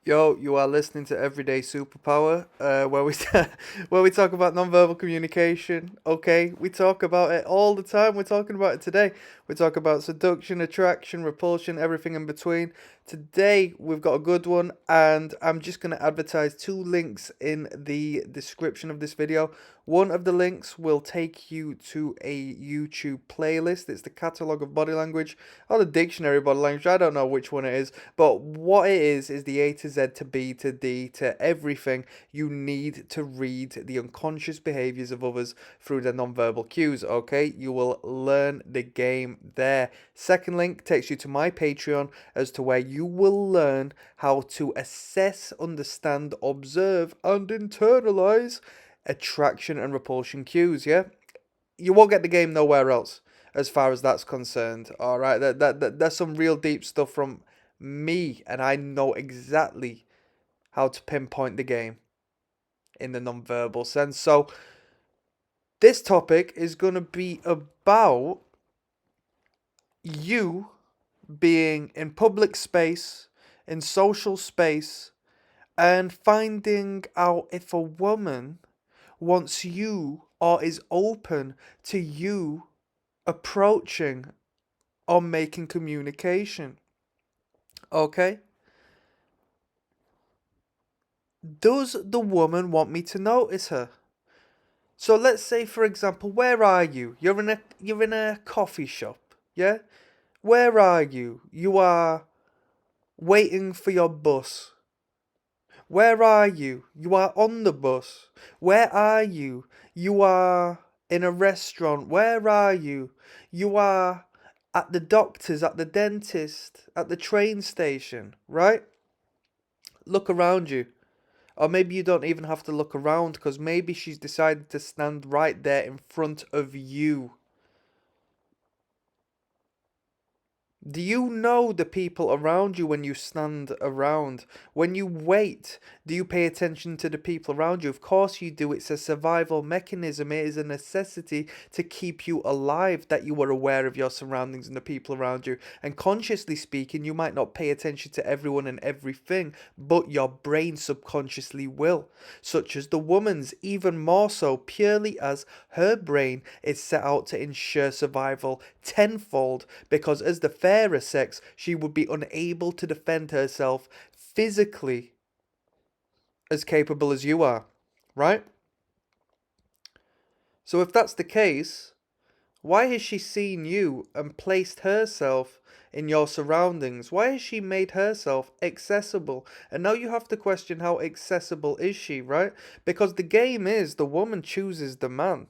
Yo, you are listening to Everyday Superpower, where we where we talk about nonverbal communication. Okay, we talk about it all the time. We're talking about it today. We talk about seduction, attraction, repulsion, everything in between. Today we've got a good one, and I'm just gonna advertise two links in the description of this video. One of the links will take you to a YouTube playlist. It's the catalog of body language or the dictionary of body language. I don't know which one it is, but what it is the A to Z to B to D to everything you need to read the unconscious behaviors of others through their nonverbal cues. Okay, you will learn the game there. Second link takes you to my Patreon as to where you will learn how to assess, understand, observe, and internalize attraction and repulsion cues. Yeah, you won't get the game nowhere else as far as that's concerned. All right, that's some real deep stuff from me, and I know exactly how to pinpoint the game in the non-verbal sense. So this topic is going to be about you being in public space, in social space, and finding out if a woman wants you or is open to you approaching or making communication. Okay? Does the woman want me to notice her? So let's say, for example, where are you? You're in a coffee shop, yeah? Where are you? You are waiting for your bus. Where are you? You are on the bus. Where are you? You are in a restaurant. Where are you? You are at the doctor's, at the dentist, at the train station, right? Look around you. Or maybe you don't even have to look around because maybe she's decided to stand right there in front of you. Do you know the people around you when you stand around? When you wait, do you pay attention to the people around you? Of course you do. It's a survival mechanism. It is a necessity to keep you alive that you are aware of your surroundings and the people around you. And consciously speaking, you might not pay attention to everyone and everything, but your brain subconsciously will. Such as the woman's, even more so, purely as her brain is set out to ensure survival tenfold, because as the fairer sex, she would be unable to defend herself physically as capable as you are, right? So if that's the case, why has she seen you and placed herself in your surroundings? Why has she made herself accessible? And now you have to question, how accessible is she, right? Because the game is the woman chooses the man.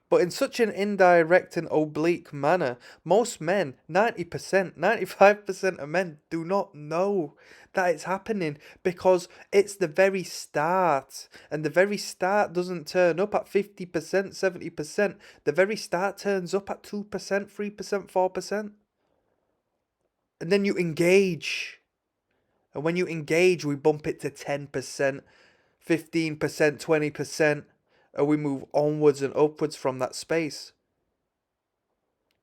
But in such an indirect and oblique manner, most men, 90%, 95% of men, do not know that it's happening because it's the very start. And the very start doesn't turn up at 50%, 70%. The very start turns up at 2%, 3%, 4%. And then you engage. And when you engage, we bump it to 10%, 15%, 20%, and we move onwards and upwards from that space.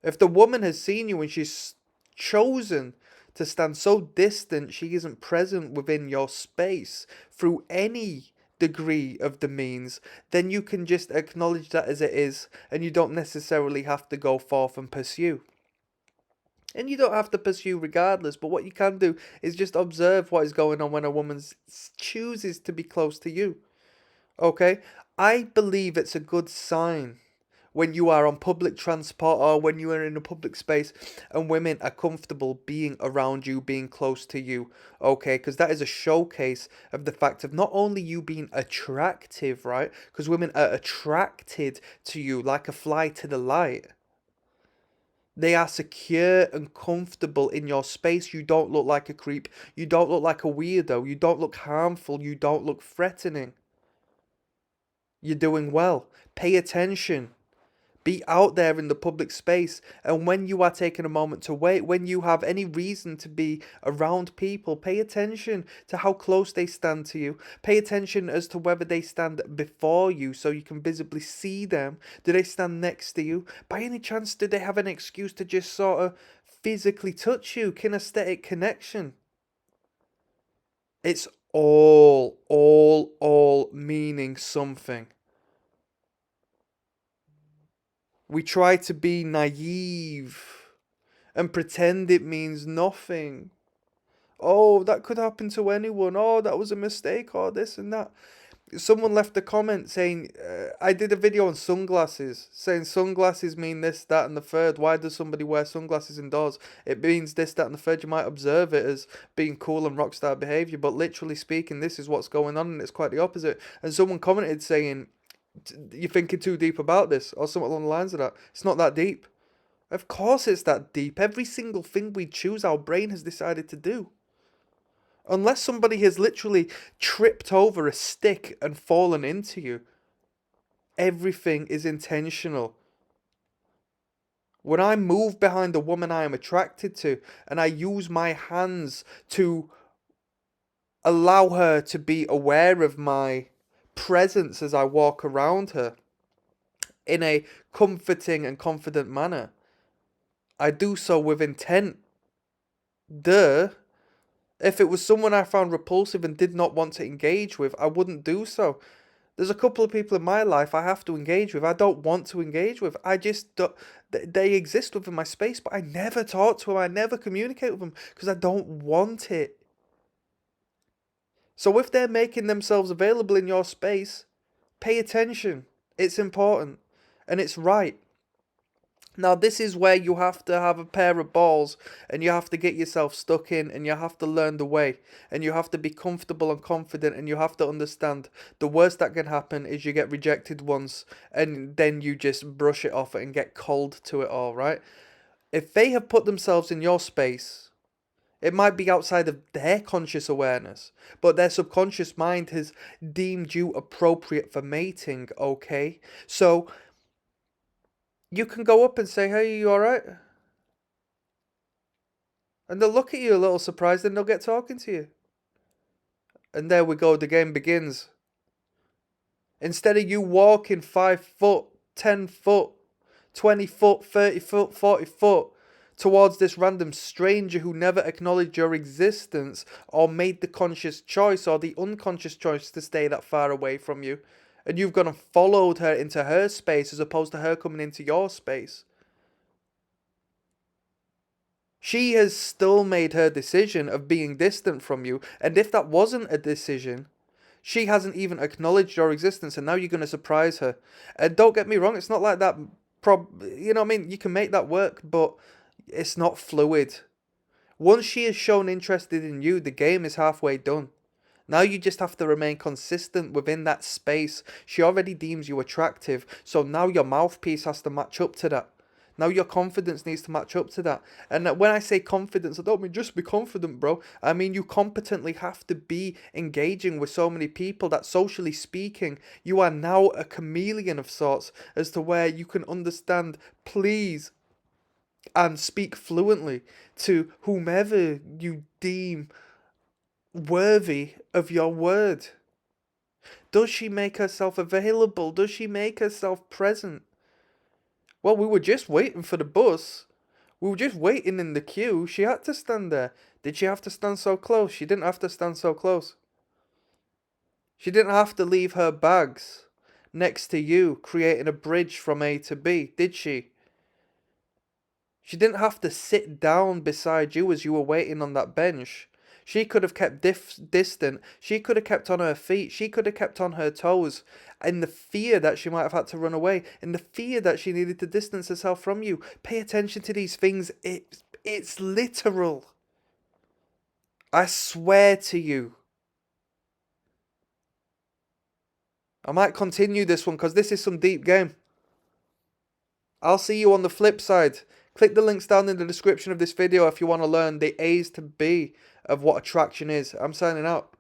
If the woman has seen you and she's chosen to stand so distant, she isn't present within your space through any degree of the means, then you can just acknowledge that as it is, and you don't necessarily have to go forth and pursue. And you don't have to pursue regardless, but what you can do is just observe what is going on when a woman chooses to be close to you. Okay? I believe it's a good sign when you are on public transport or when you are in a public space and women are comfortable being around you, being close to you. Okay, because that is a showcase of the fact of not only you being attractive, right? Because women are attracted to you like a fly to the light. They are secure and comfortable in your space. You don't look like a creep. You don't look like a weirdo. You don't look harmful. You don't look threatening. You're doing well. Pay attention. Be out there in the public space. And when you are taking a moment to wait, when you have any reason to be around people, pay attention to how close they stand to you. Pay attention as to whether they stand before you so you can visibly see them. Do they stand next to you? By any chance, do they have an excuse to just sort of physically touch you? Kinesthetic connection. It's all meaning something. We try to be naive and pretend it means nothing. Oh, that could happen to anyone. Oh, that was a mistake, or this and that. Someone left a comment saying, I did a video on sunglasses, saying sunglasses mean this, that, and the third. Why does somebody wear sunglasses indoors? It means this, that, and the third. You might observe it as being cool and rock star behavior, but literally speaking, this is what's going on, and it's quite the opposite. And someone commented saying, you're thinking too deep about this, or something along the lines of that. It's not that deep. Of course it's that deep. Every single thing we choose, our brain has decided to do. Unless somebody has literally tripped over a stick and fallen into you, everything is intentional. When I move behind the woman I am attracted to and I use my hands to allow her to be aware of my presence as I walk around her in a comforting and confident manner, I do so with intent. Duh. If it was someone I found repulsive and did not want to engage with, I wouldn't do so. There's a couple of people in my life I have to engage with. I don't want to engage with. I just don't, they exist within my space, but I never talk to them. I never communicate with them because I don't want it. So if they're making themselves available in your space, pay attention. It's important and it's right. Now, this is where you have to have a pair of balls and you have to get yourself stuck in and you have to learn the way and you have to be comfortable and confident and you have to understand the worst that can happen is you get rejected once and then you just brush it off and get cold to it all, right? If they have put themselves in your space, it might be outside of their conscious awareness, but their subconscious mind has deemed you appropriate for mating, okay? So you can go up and say, hey, you alright? And they'll look at you a little surprised and they'll get talking to you. And there we go, the game begins. Instead of you walking 5 foot, 10 foot, 20 foot, 30 foot, 40 foot towards this random stranger who never acknowledged your existence or made the conscious choice or the unconscious choice to stay that far away from you, and you've gone and followed her into her space as opposed to her coming into your space. She has still made her decision of being distant from you, and if that wasn't a decision, she hasn't even acknowledged your existence, and now you're going to surprise her. And don't get me wrong, it's not like that. You know what I mean? You can make that work, but it's not fluid. Once she has shown interest in you, the game is halfway done. Now you just have to remain consistent within that space. She already deems you attractive, so now your mouthpiece has to match up to that. Now your confidence needs to match up to that. And when I say confidence, I don't mean just be confident, bro. I mean you competently have to be engaging with so many people that, socially speaking, you are now a chameleon of sorts, as to where you can understand please and speak fluently to whomever you deem worthy of your word. Does she make herself available? Does she make herself present? Well, we were just waiting for the bus. We were just waiting in the queue. She had to stand there. Did she have to stand so close? She didn't have to stand so close. She didn't have to leave her bags next to you, creating a bridge from A to B, did she? She didn't have to sit down beside you as you were waiting on that bench. She could have kept distant. She could have kept on her feet. She could have kept on her toes. In the fear that she might have had to run away. In the fear that she needed to distance herself from you. Pay attention to these things. It's literal. I swear to you. I might continue this one because this is some deep game. I'll see you on the flip side. Click the links down in the description of this video if you want to learn the A's to B of what attraction is. I'm signing out.